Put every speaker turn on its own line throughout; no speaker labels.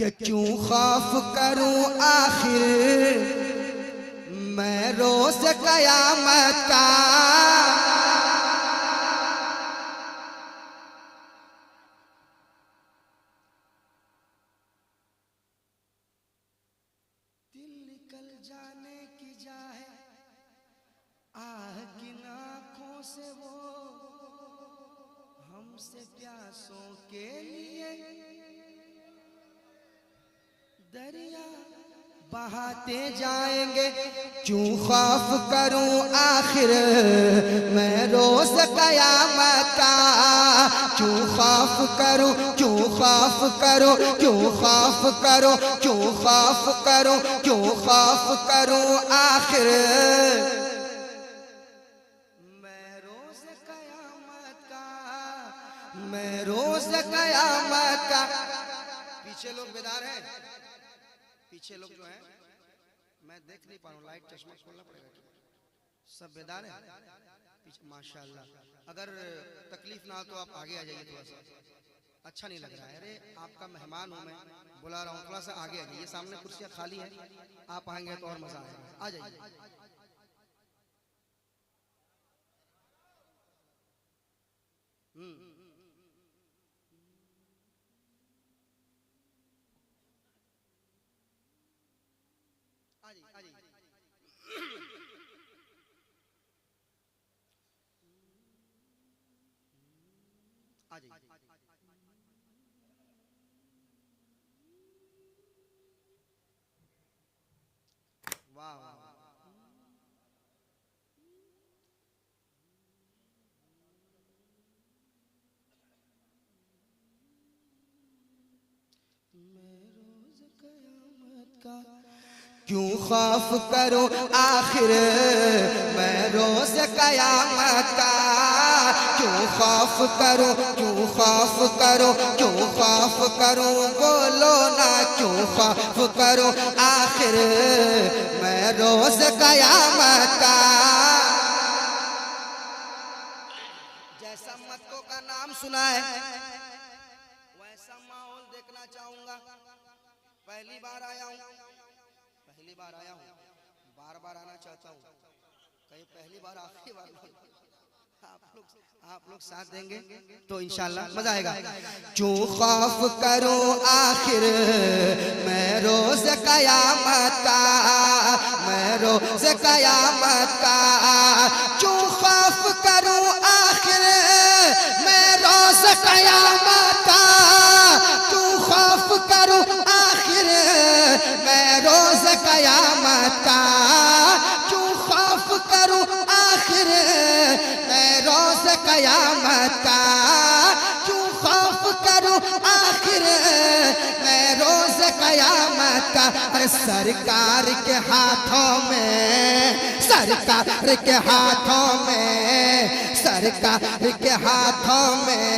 कि क्यों खौफ करूं आखिर मैं रोज कयामत का। दिल निकल जाने की जाए आह की आँखों से वो हमसे प्यासों के लिए दरिया बहाते जाएंगे। क्यों खौफ करूं आखिर मैं रोज कयामत का। क्यों खौफ करूं, क्यों खौफ करूं, क्यों खौफ करूं, क्यों खौफ करूं, क्यों खौफ करूं आखिर मैं रोज कयामत का, मैं रोज कयामत का। पीछे लोग बेदार हैं, पीछे लोग जो हैं मैं देख नहीं पा रहा हूँ, लाइट चश्मा खोलना पड़ेगा। सब बेदार हैं पीछे माशाल्लाह। अगर तकलीफ ना हो तो आप आगे आ जाइए, थोड़ा सा अच्छा नहीं लग रहा है। अरे आपका मेहमान हूँ, मैं बुला रहा हूँ, थोड़ा सा आगे आ जाइए। सामने कुर्सियाँ खाली है, आप आएंगे तो और मजा आएगा। आ जाइए। वाह वाह, क्यों खौफ करूं आखिर मैं रोज कयामत का। क्यों खौफ करूं, क्यों खौफ करूं, क्यों खौफ करूं, बोलो ना क्यों खौफ करूं आखिर मैं रोज कयामत का। जैसा मक्कों का नाम सुना है वैसा माहौल देखना चाहूंगा। पहली बार आया हूँ, पहली बार आया हूँ, बार बार आना चाहता हूँ। कहीं पहली बार आखिरी बार आप लोग साथ देंगे तो इंशाल्लाह मजा आएगा। क्यों खौफ करूं आखिर मैं रोज कयामत का, मैं रोज कयामत का। क्यों खौफ करूं आखिर मैं रोज कयामत का। क्यों खौफ करूं आखिर मैं रोज कयामत का। क्यों खौफ करूं आखिर मैं रोज कयामत का। क्यों खौफ करूं आखिर मैं रोज कयामत का। अरे सरकार के हाथों में, सरकार के हाथों में, सरकार के हाथों में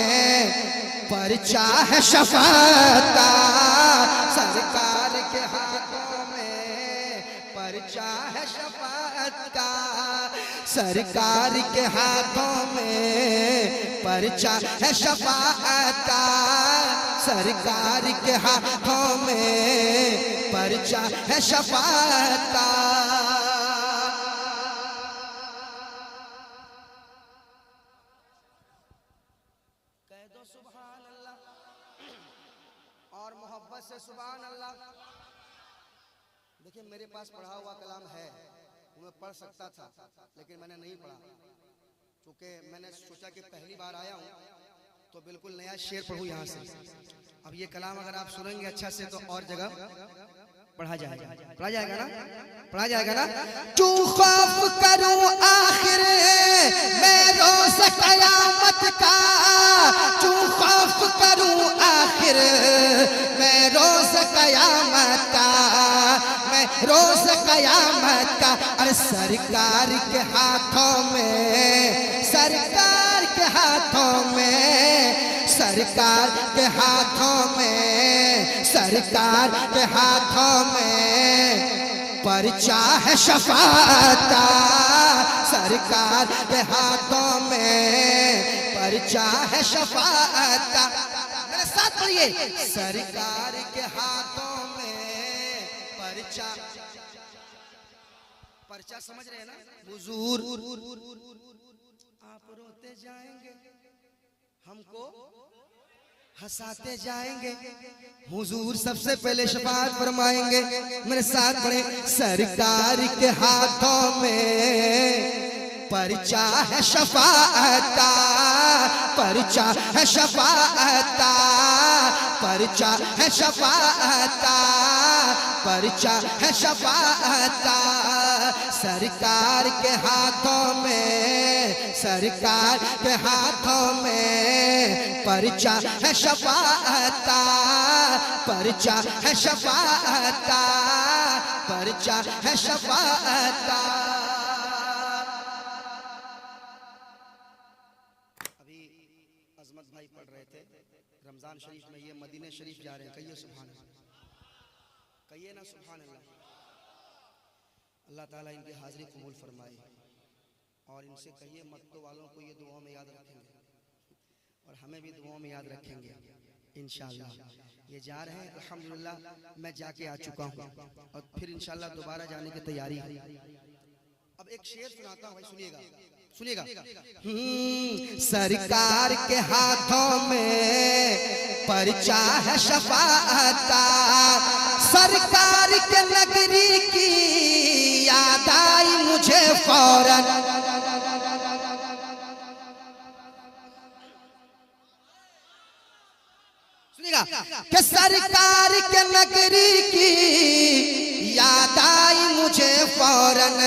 पर्चा है शफाअत का। सरकार के हाथों में पर्चा है शफाअत का। सरकार के हाथों में पर्चा है शफाअत का। सरकार के हाथों में पर्चा है शफाअत का। कह दो सुभान अल्लाह और मोहब्बत से सुभान अल्लाह। देखिए मेरे पास पढ़ा हुआ कलाम है, मैं पढ़ सकता था लेकिन मैंने नहीं पढ़ा, क्योंकि मैंने सोचा कि पहली बार आया हूँ तो बिल्कुल नया शेर पढ़ूँ यहाँ से। अब ये कलाम अगर आप सुनेंगे अच्छा से तो और जगह पढ़ा जाएगा, पढ़ा जाएगा ना, पढ़ा जाएगा ना। क्यों खौफ करूं आखिर मैं रोज कयामत का। क्यों खौफ करूं आखिर मैं रोज कयामत का, मैं रोज कयामत का। अरे सरकार के हाथों में, सरकार के हाथों में, सरकार के हाथों में, सरकार के हाथों में पर्चा है शफाअत का। सरकार के हाथों में पर्चा है शफाअत का। मेरे साथ पढ़िए। सरकार के हाथों में पर्चा, पर्चा समझ रहे हैं ना, हुजूर आप रोते जाएंगे, हमको हंसाते जाएंगे, हुजूर सबसे पहले शफाअत फरमाएंगे। मेरे साथ पढ़े। सरकार के हाथों में पर्चा है शफाअत का, पर्चा है शफाअत का, पर्चा है शफाअत का, पर्चा है शफाअत का। सरकार के हाथों में, सरकार के हाथों में पर्चा है शफाअत का, पर्चा है शफाअत का, पर्चा है शफाअत का। भाई पढ़ रहे थे रमजान शरीफ में, ये मदीने शरीफ जा रहे हैं, कहिए सुभान अल्लाह, कहिए ना सुभान अल्लाह। अल्लाह ताला इनकी हाजिरी कबूल फरमाए और इनसे कहिए मक्के वालों को ये दुआओं में याद रखेंगे और हमें भी दुआओं में याद रखेंगे इंशाअल्लाह। ये जा रहे हैं अल्हम्दुलिल्लाह, मैं जाके आ चुका हूँ और फिर इंशाअल्लाह दोबारा जाने की तैयारी है। अब एक शेर सुनाता हूँ भाई, सुनिएगा सुनिएगा। सरकार के हाथों में पर्चा है शफाअत का, सरकार के नगरी की याद आई मुझे फौरन। सुनिएगा कि सरकार के नगरी की याद आई मुझे फौरन,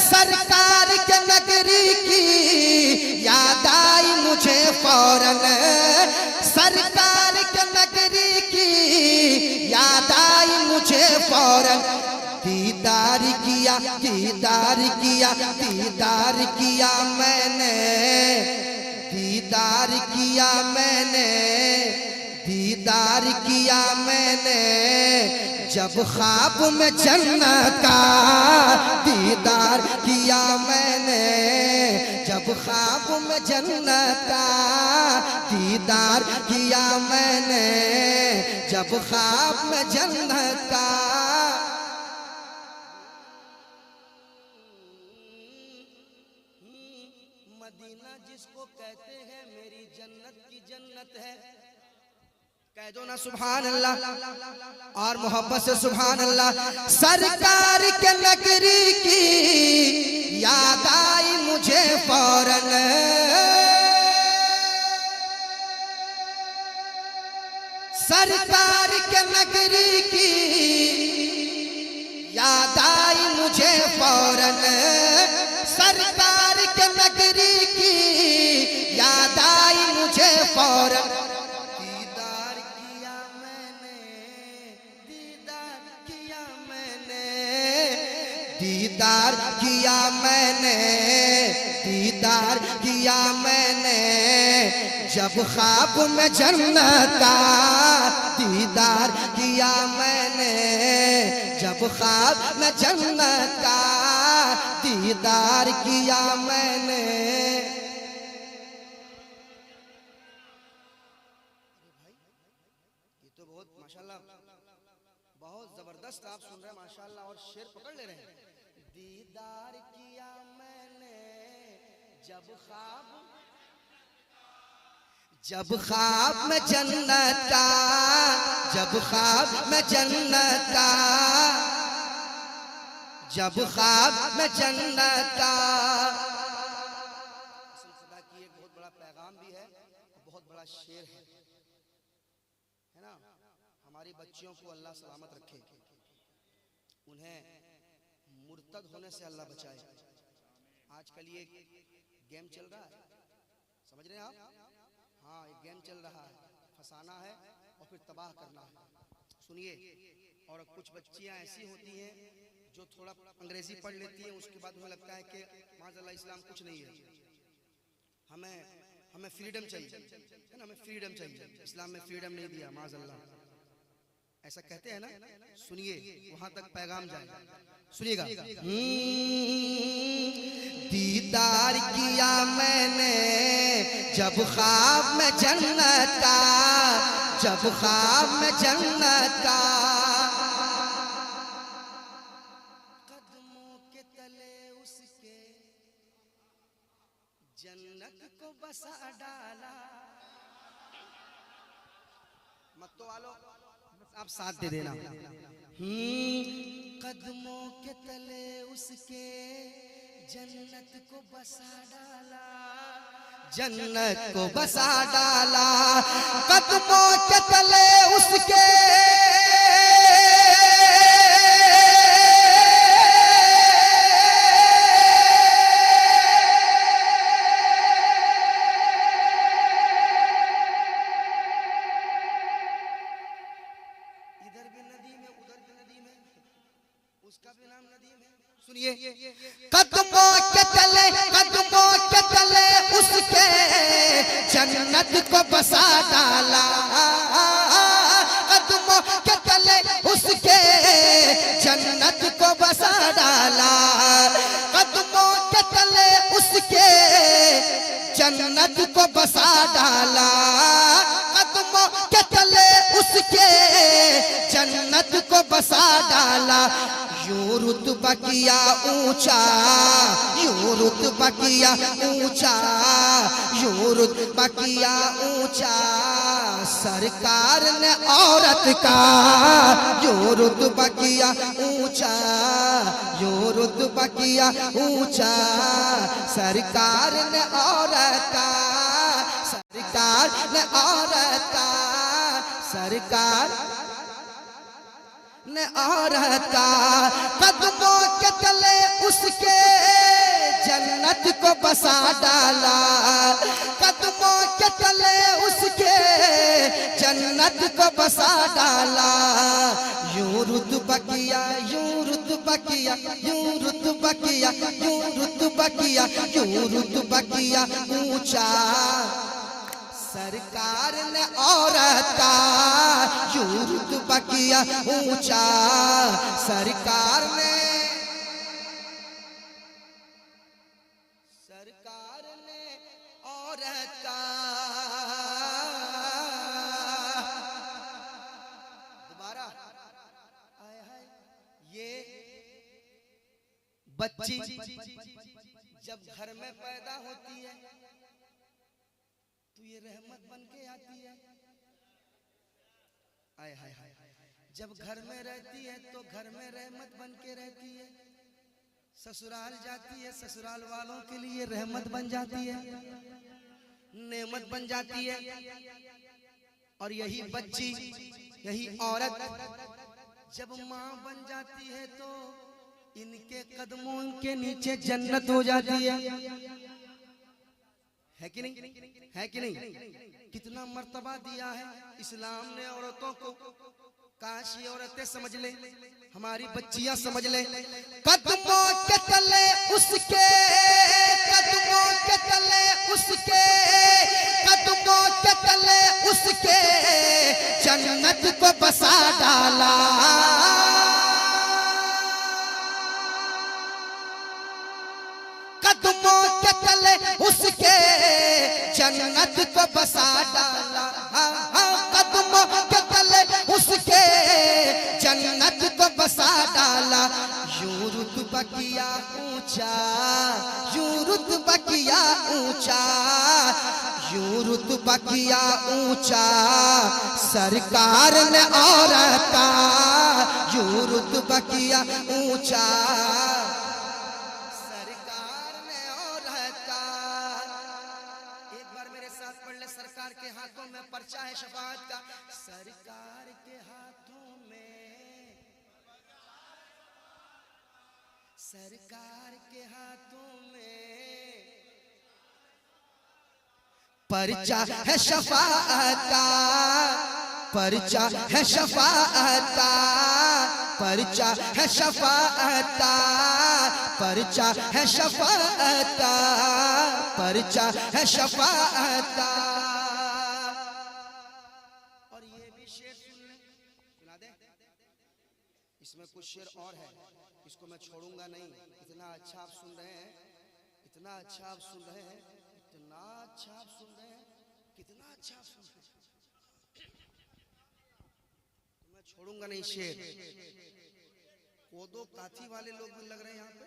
सरकार के नगरी की याद आई मुझे फौरन, सरकार के नगरी की याद आई मुझे फौरन। दीदार किया, दीदार किया, दीदार किया मैंने, दीदार किया मैंने, दीदार किया मैंने जब ख्वाब में जन्नत का, दीदार किया मैंने जब ख्वाब में जन्नत का, दीदार किया मैंने जब ख्वाब में जन्नत का। मदीना जिसको कहते हैं मेरी जन्नत की जन्नत है, कह दो ना सुभान अल्लाह और मोहब्बत से सुभान अल्लाह। सरकार के नगरी की याद आई मुझे फौरन, सरकार के नगरी की याद आई मुझे फौरन, सरकार के नगरी की याद आई मुझे फौरन। दीदार किया मैंने, दीदार किया मैंने जब ख्वाब में जन्नत का, दीदार किया मैंने जब ख्वाब में जन्नत का, दीदार किया मैंने। ये तो बहुत माशाल्लाह, बहुत जबरदस्त आप सुन रहे हैं माशाल्लाह और शेर पकड़ ले रहे हैं। दीदार किया मैंने जब ख्वाब, जब ख्वाब में जन्नत का, जब ख्वाब में जन्नत का, जब ख्वाब में जन्नत का। खुदा की एक बहुत बड़ा पैगाम भी है और बहुत बड़ा शेर है ना। हमारी बच्चियों को अल्लाह सलामत रखे, उन्हें मुर्तद होने से अल्लाह बचाए। आजकल ये गेम चल रहा है, समझ रहे हैं आप? हाँ, एक गेम चल रहा है, फंसाना है और फिर तबाह करना है। सुनिए, और कुछ बच्चियां ऐसी होती हैं जो थोड़ा अंग्रेजी पढ़ लेती हैं, उसके बाद उन्हें लगता है कि माज़अल्लाह इस्लाम कुछ नहीं है, हमें फ्रीडम चाहिए, है ना, हमें फ्रीडम चाहिए। इस्लाम में फ्रीडम नहीं दिया माज़अल्लाह, ऐसा कहते हैं ना, सुनिए वहां तक पैगाम जाए, सुनिएगा। दीदार किया मैंने जब ख्वाब में जन्नत का, जब ख्वाब में जन्नत का, कदमों के तले उसके जन्नत को बसा डाला। मत तो वालों आप साथ दे देना। कदमों के तले उसके जन्नत को बसा डाला, जन्नत को बसा डाला, कदमों के तले उसके कदमों के तले, कदमों के तले उसके जन्नत को बसा डाला, कदमों के तले उसके जन्नत को बसा डाला, कदमों के तले उसके जन्नत को बसा डाला, कदमों के तले उसके जन्नत को बसा डाला। यूं रुतबा किया ऊंचा, यूं रुतबा किया ऊंचा, यूं रुतबा किया ऊंचा सरकार ने औरत का, यूं रुतबा किया ऊंचा, यूं रुतबा किया ऊंचा सरकार ने औरत का, सरकार ने औरत का, सरकार ने औरत का, कदमों के तले उसके जन्नत को बसा डाला, कदमों के तले उसके जन्नत को बसा डाला। यूं रुतबा किया, यूं रुतबा किया, यूं रुतबा किया, यूं रुतबा किया, यूं रुतबा किया ऊंचा सरकार ने औरत का, यूं रुतबा किया ऊंचा सरकार ने, सरकार ने औरत का। दोबारा आए हाय, ये बच्ची जब घर में पैदा होती है तो ये रहमत बन के आती है। आय हाय हाय, जब घर में रहती है तो घर में रहमत बन के रहती है, ससुराल जाती है ससुराल वालों के लिए रहमत बन जाती है, नेमत बन जाती है। और यही बच्ची, यही औरत जब माँ बन जाती है तो इनके कदमों के नीचे जन्नत हो जाती है कि नहीं, है कि नहीं? कितना मर्तबा दिया है इस्लाम ने औरतों को। काश ये औरतें समझ ले, हमारी बच्चियां समझ ले। कदमों के तले उसके, कदमों के तले उसके, कदमों के तले उसके जन्नत को बसा डाला, कदमों के तले उसके जन्नत को बसा डाला, कदमों के तले उसके जन्नत को बसा डाला। यूं रुतबा किया ऊंचा, यूं रुतबा किया ऊंचा, यूं रुतबा किया ऊंचा सरकार ने औरत का, यूं रुतबा किया ऊंचा सरकार के हाथों में पर्चा है शफाअत का, सरकार के हाथों में, सरकार के हाथों में पर्चा है शफाअत का, पर्चा है शफाअत का, पर्चा है शफाअत का, पर्चा है शफाअत का, पर्चा है शफाअत का। सुना दे। इसमें कुछ शेर और है, इसको मैं छोड़ूंगा नहीं। इतना अच्छा आप सुन रहे हैं, इतना अच्छा आप सुन रहे हैं, इतना अच्छा आप सुन रहे हैं, कितना अच्छा आप सुन रहे हैं, तो मैं छोड़ूंगा नहीं शेर। कोदो काथी वाले लोग भी लग रहे हैं यहाँ पे,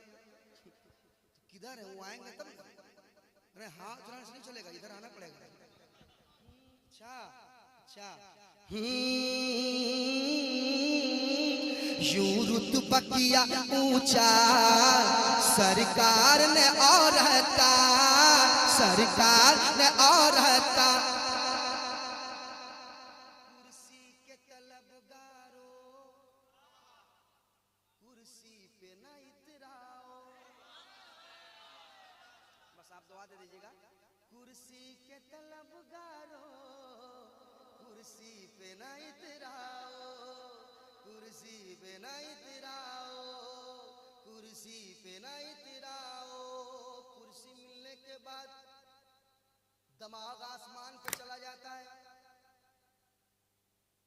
किधर है वो? आएंगे तब। अरे हाँ, इतना नहीं चलेगा, इधर आना पड़ेगा। अच्छा अच्छा। यूं रुतबा किया ऊंचा सरकार ने औरता, सरकार ने औरता। कुर्सी के तलबगारों, कुर्सी पे न इतराओ। बस आप दुआ दे दीजिएगा। कुर्सी के तलबगारों, कुर्सी पे न इतराओ, कुर्सी पे न इतराओ, कुर्सी पे न इतराओ। कुर्सी मिलने के बाद दिमाग आसमान पे चला जाता है,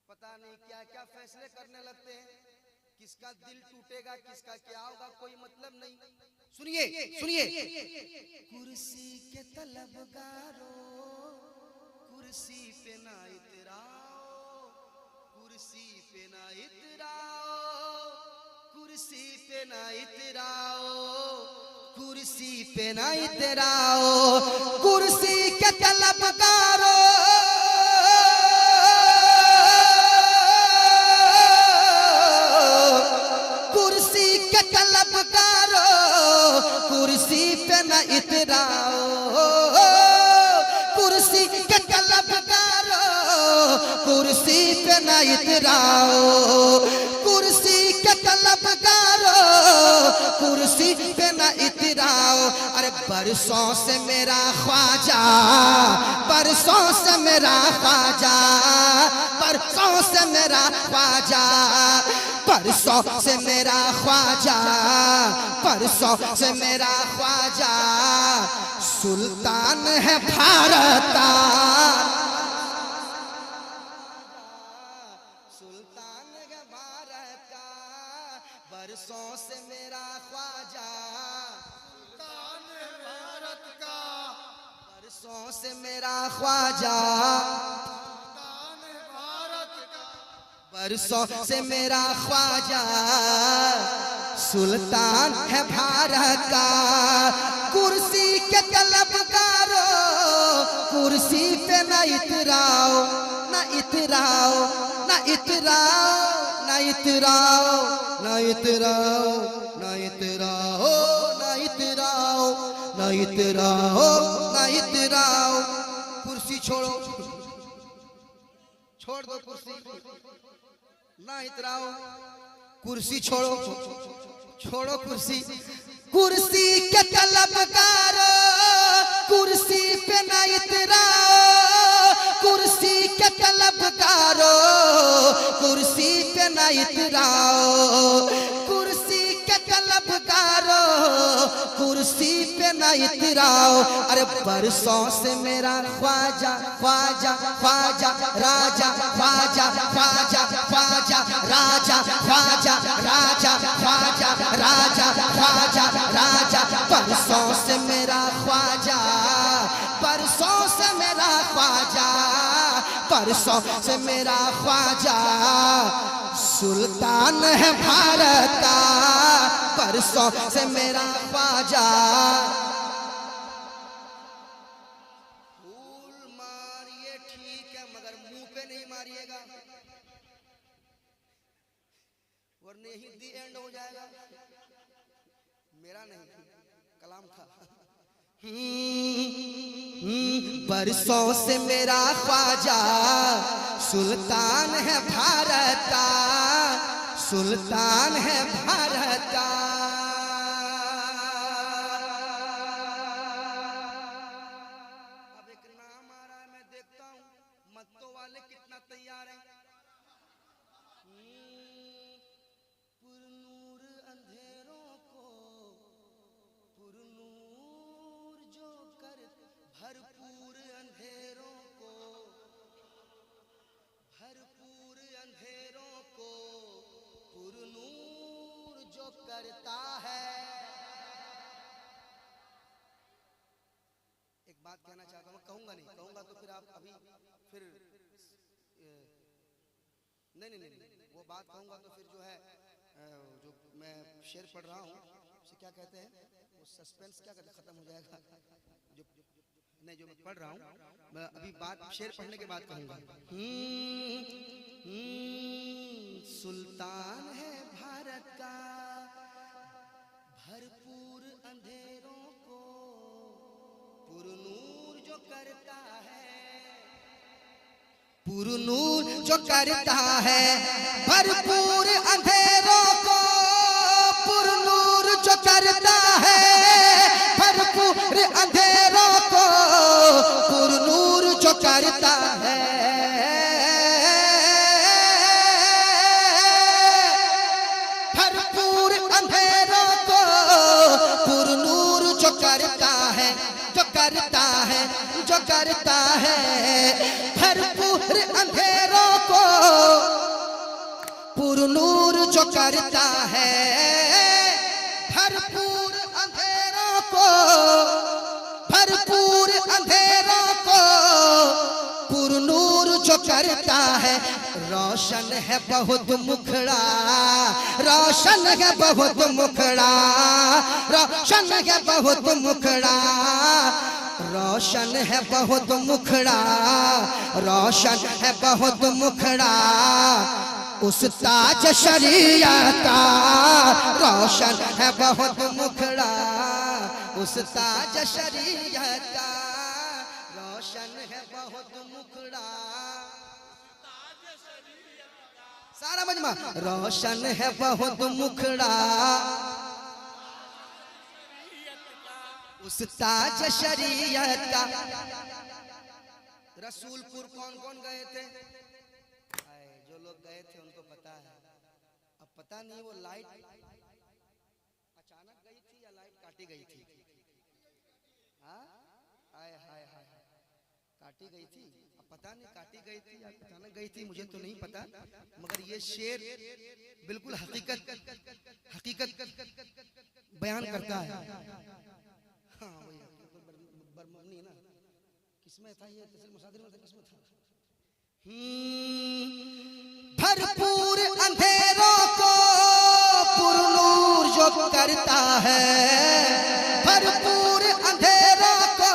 पता नहीं क्या क्या फैसले करने लगते हैं, किसका दिल टूटेगा, किसका क्या होगा, कोई मतलब नहीं। सुनिए सुनिए। कुर्सी के तलबगारों, कुर्सी पे ना इतराओ, कुर्सी पे ना इतराओ, कुर्सी पे ना इतराओ, कुर्सी पे ना इतराओ। कुर्सी के तलबगारों, कुर्सी के तलबगारों, कुर्सी पे न इतराओ, कुर्सी के तलबगारों, कुर्सी पे न इतराओ, कुर्सी के तलबगारों, कुर्सी पे न इतराओ। अरे बरसों से मेरा ख्वाजा, बरसों से मेरा ख्वाजा, बरसों से मेरा ख्वाजा, परसों से मेरा ख्वाजा, परसों से मेरा ख्वाजा सुल्तान है भारत, सुल्तान है भारत का। बरसों से मेरा ख्वाजा सुल्तान है भारत का, बरसों से मेरा ख्वाजा बरसों से मेरा ख्वाजा सुल्तान है भारत का। कुर्सी के तलबगारों, कुर्सी पे न इतराओ, न इतराओ, न इतराओ, न इतराओ, न इतराओ, न इतराओ, न इतराओ, न इतराओ, न इतराओ। कुर्सी छोड़ो, छोड़ दो कुर्सी, ना इतराओ, कुर्सी छोड़ो, छोड़ो कुर्सी। कुर्सी के तलबगारों, कुर्सी पे न इतराओ, कुर्सी के तलबगारों, कुर्सी पे न इतराओ, कुर्सी के तलबगारों, कुर्सी पे न इतराओ। अरे बरसों से मेरा ख्वाजा, ख्वाजा, ख्वाजा, राजा, ख्वाजा, ख्वाजा, ख्वाजा, राजा, ख्वाजा, राजा, ख्वाजा, राजा, ख्वाजा, राजा। बरसों से मेरा ख्वाजा, बरसों से मेरा ख्वाजा, बरसों से मेरा ख्वाजा सुल्तान है भारत का। बरसों से मेरा ख्वाजा। फूल मारिए ठीक है, मगर मुंह पे नहीं मारिएगा, वरने ही दी एंड हो जाएगा। मेरा नहीं, कलाम था। बरसों से मेरा ख्वाजा सुल्तान है भारत का, सुल्तान है भारत का। अब एक नाम आ रहा है, मैं देखता हूँ मत्तो वाले कितना तैयार हैं। पुरनूर अंधेरों को पुरनूर जो कर, भरपूर अंधेरों को, भरपूर अंधेरों को करता है। एक बात कहना चाहता हूँ, कहूंगा नहीं, कहूंगा तो फिर आप अभी फिर नहीं, वो बात कहूंगा तो फिर जो है जो मैं शेर पढ़ रहा हूँ उसे क्या कहते हैं, वो सस्पेंस क्या कहते हैं, खत्म हो जाएगा। जो नहीं, जो मैं पढ़ रहा हूँ मैं अभी बात शेर पढ़ने के बाद कहूंगा। सुल्तान है भारत का, भरपूर अंधेरों को पुरनूर जो करता है, पुरनूर जो करता है, भरपूर अंधेरों को पुरनूर जो करता है, भरपूर अंधेरों को पुरनूर जो करता है। भरपूर अंधेरों को पुरनूर जो करता है, जो करता है, जो करता है। भरपूर अंधेरों को पुरनूर जो करता है, भरपूर अंधेरों को, भरपूर अंधेरों को पुरनूर जो करता है। रोशन है बहुत मुखड़ा, रोशन है बहुत मुखड़ा, रोशन है बहुत मुखड़ा, रोशन है बहुत मुखड़ा, रोशन है बहुत मुखड़ा। उस ताज शरीयत का रोशन है बहुत मुखड़ा, उस ताज शरीयत का रोशन है बहुत मुखड़ा। सारा मजमा रोशन है बहुत मुखड़ा, उस ताज शरीयत का। रसूलपुर कौन कौन गए थे? जो लोग गए थे उनको पता है। अब पता नहीं वो लाइट अचानक गई थी या लाइट काटी गई थी। हाँ, हाय हाय हाय, काटी गई थी। अब पता नहीं काटी गई थी या अचानक गई थी, मुझे तो नहीं पता, मगर ये शेर बिल्कुल हकीकत हकीकत बयान करता है। हाँ वही बरमनी ना, किसमें था ये, मुसादिर में था, किसमें था? भरपूर अंधेरों को पुरनूर जो करता है, भरपूर अंधेरों को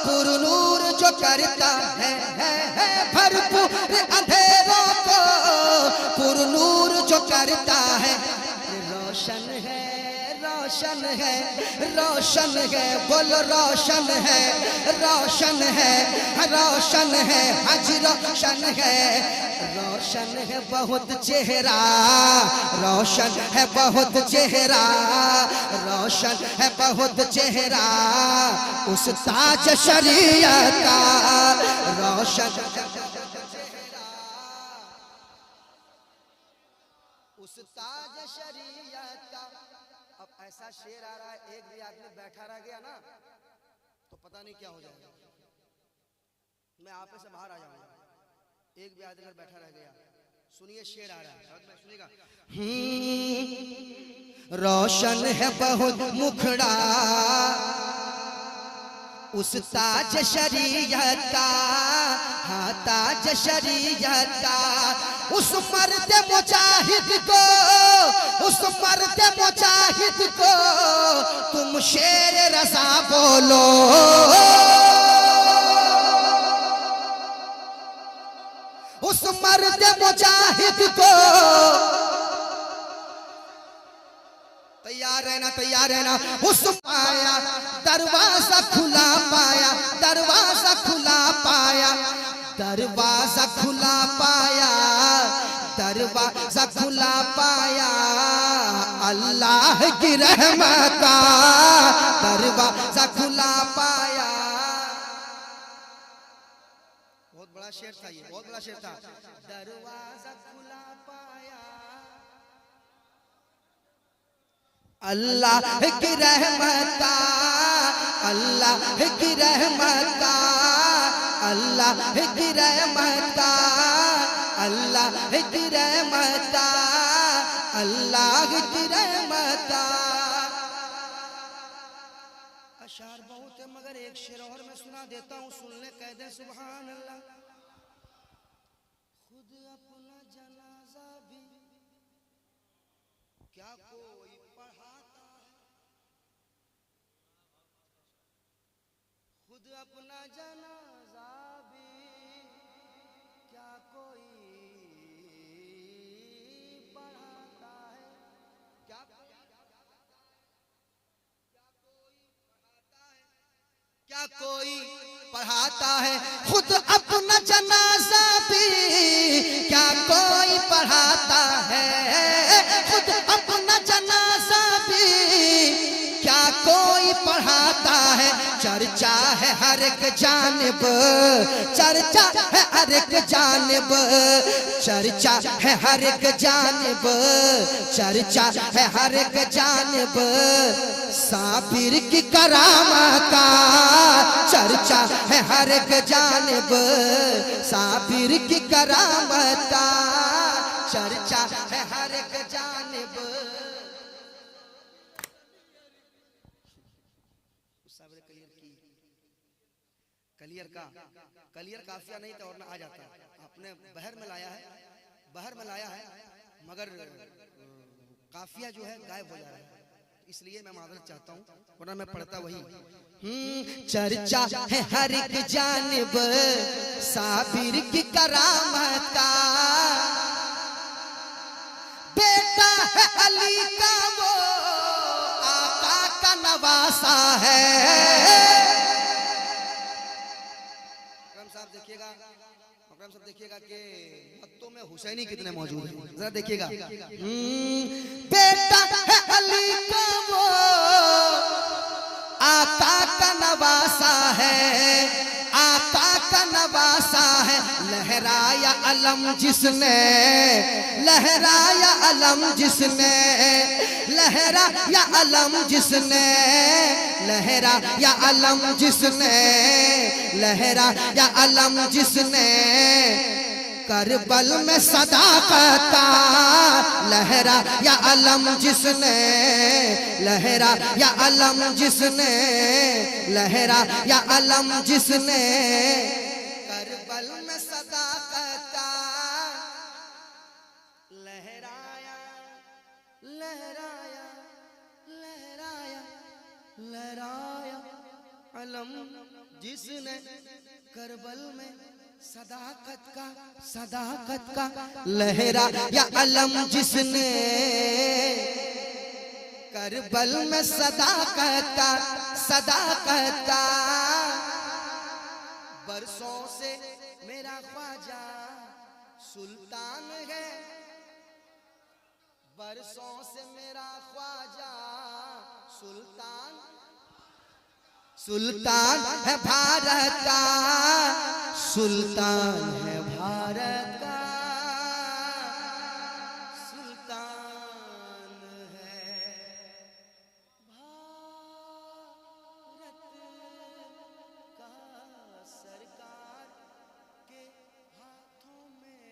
पुरनूर जो करता है, भरपूर अंधेरों को पुरनूर जो करता है। रोशन है, रोशन है, रोशन है, बोलो रोशन है, रोशन है, रोशन है, हज रोशन है, रोशन है बहुत चेहरा, रोशन है बहुत चेहरा, रोशन है बहुत चेहरा। उस ताज शरीयत का रोशन चेहरा, उस ताज शरीयत का। अब ऐसा शेर आ रहा है, एक भी आदमी बैठा रह गया ना तो पता नहीं क्या हो जाएगा। मैं आप से बाहर आ जाऊंगा, एक भी आदमी बैठा रह गया। सुनिए शेर आ रहा है, सुनिएगा। रोशन है बहुत मुखड़ा, उस ताज शरीयत का, हाँ ताज शरीयत का। उस मर्द मुजाहिद को, उस मर्द मुजाहिद को तुम शेर रज़ा बोलो। उस मर्द मुजाहिद को तैयार रहना, तैयार रहना। उस पाया दरवाजा खुला पाया, दरवाजा खुला पाया, दरवाजा खुला पाया, दरवाजा खुला पाया। अल्लाह की रहमत का दरवाजा खुला पाया। बहुत बड़ा शेर था ये, बहुत बड़ा शेर था। दरवाजा खुला पाया, अल्लाह की रहमत का, अल्लाह की रहमत का, अल्लाह की रहमत का, अल्लाह की रहमत का अल्लाह की रहमत। अशार बहुत है मगर एक शेर और मैं सुना देता हूँ, सुन ले कह दे सुभान अल्लाह। खुद अपना जनाजा भी क्या कोई पढ़ाता है, खुद अपना जनाजा भी क्या कोई पढ़ाता है, क्या क्या कोई पढ़ाता है, खुद अपना जनाजा भी क्या कोई पढ़ाता है, खुद अपना जनाजा भी क्या कोई पढ़ाता है। चर्चा है हर एक जानिब, चर्चा है हर एक जानिब, चर्चा है हर एक जानिब, चर्चा है हर एक जानिब। साबिर की करामत का चर्चा है हर एक जानिब, साबिर की करामत का चर्चा है हर एक जानिब। कलियर काफिया नहीं था और ना आ जाता, आपने बहर में लाया है, बहर में लाया है मगर काफिया जो है गायब हो जा रहा है, इसलिए मैं माजरत चाहता हूँ वरना मैं पढ़ता वही। चर्चा है हर एक जानिब साबिर की करामत का, बेटा है अली का वो आका का नवासा है। देखिएगा मकरम साहब, देखिएगा कि मत्तों में हुसैनी कितने मौजूद हैं, जरा देखिएगा। बेटा है अली का वो आका का नवासा है, आका का नवासा है। लहराया अलम जिसने, लहराया अलम जिसने, लहराया अलम जिसने, लहरा या अलम जिसने, लहरा या अलम जिसने करबल में सदाकत का, लहरा या अलम जिसने, लहरा या अलम जिसने, लहरा या अलम जिसने करबल में सदाकत का लहराया, लहराया, लहराया, लहराया अलम जिसने करबल में सदाकत का, सदाकत का लहरा या अलम जिसने करबल में सदाकत का, सदाकत का। बरसों से मेरा ख्वाजा सुल्तान है, बरसों से मेरा ख्वाजा सुल्तान, सुल्तान है भारत का, सुल्तान है भारत का, सुल्तान है भारत का। सरकार के हाथों में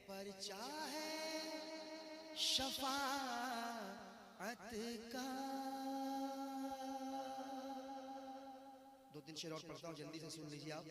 पर्चा है शफाअत का। दो तीन शेर और पढ़ता हूँ, जल्दी से सुन लीजिए आप।